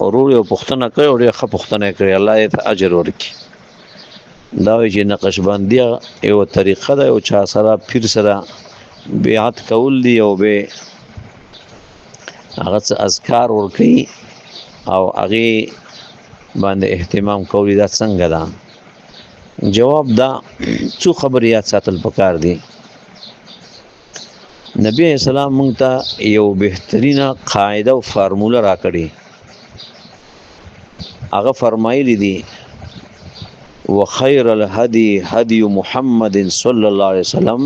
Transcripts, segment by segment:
ورور یو پښتنه کوي او ښه پښتنه کوي الله یې اجر ورکړي دا وی چې نقشبندي یو طریقه ده او چا سره پیر سره بیعت کول دی او به هغه اذکار ورکړي او هغه باندې اهتمام کوي دا څنګه ده جواب دا څو خبريات ساتل پکار دي نبی اسلام مونږ ته یو بهترینه قاعده او فارموله راکړي هغه فرمایلی دي وخير الهدي هدي محمد صلى الله عليه وسلم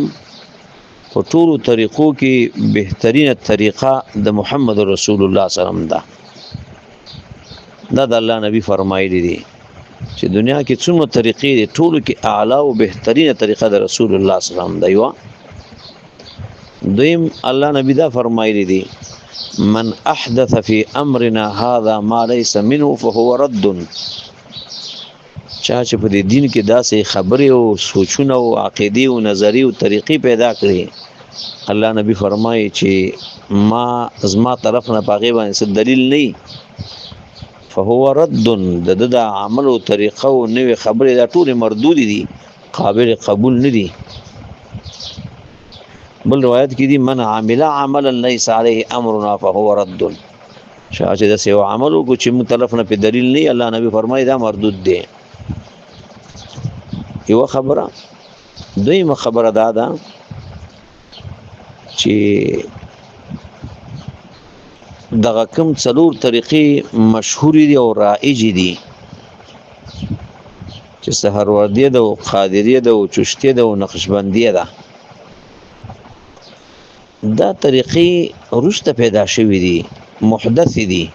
په ټولو طریقو کې بهترینه طریقه د محمد رسول الله صلی الله علیه وسلم ده دا د الله نبی فرمایلی دي چې دنیا کې څومره طریقې دي ټولو کې اعلی او بهترینه طریقه د رسول الله صلی الله علیه وسلم ده یو دویم الله نبی دا فرمایلی دي من احدث في امرنا هذا ما ليس منه فهو رد چا چې په دې دین کې داسې خبرې او سوچونه او عقیدې او نظریې او طریقې پیدا کړې الله نبی فرمایي چې ما زما طرف نه پاغي باندې څه دلیل نه فهو رد د عمل او طریقه او نوې خبرې دا ټول مردود دي قابل قبول نه دي بل روایت کې دي من عمل عملا ليس عليه امرنا فهو رد شاشه د سیو عمل کو چې متلف نه په دلیل نه الله نبی فرمایي دا مردود دي یو خبره دویمه خبره دا ده چې دغه کوم څلور طریقې مشهور دي او رائج دي چې سحروردیه ده او قادریه ده او چشتیه ده او نقشبندیه ده دا طریقې وروسته پیدا شوې دي محدث دي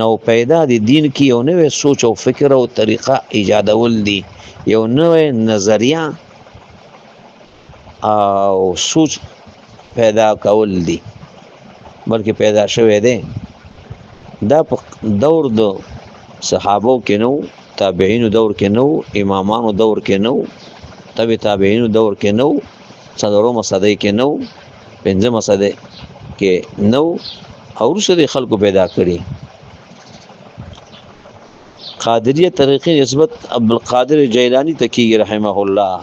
نو پیدا دي دین کې یو نوې سوچ او فکر او طریقه ایجادول دي یو نوې نظریه او سوچ پیدا کول دي بلکې پیدا شوې ده دا په دور د صحابو کې نو تابعینو دور کې نو امامانو دور کې نو تابعینو دور کې نو څلورمه صدۍ کې نو پنځمه صدۍ کې نو او رسول خلکو پیدا کړي قادریه طریقې نسبت عبدالقادر جیلانی تکی رحمه الله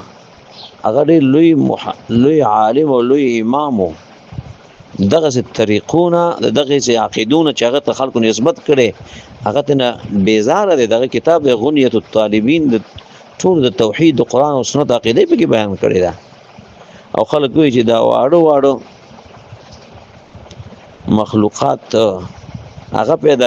اگر لوی عالم او لوی امام دغه طریقونه دغه عقیدونه چې هغه خلکو نسبت کړي هغه ته بیزار دي دغه کتاب غنیه الطالبین د ټول د توحید د قران او سنت عقیده په کې بیان کړي دا او خلک وایي چې دا واړو مخلوقات هغه پیدا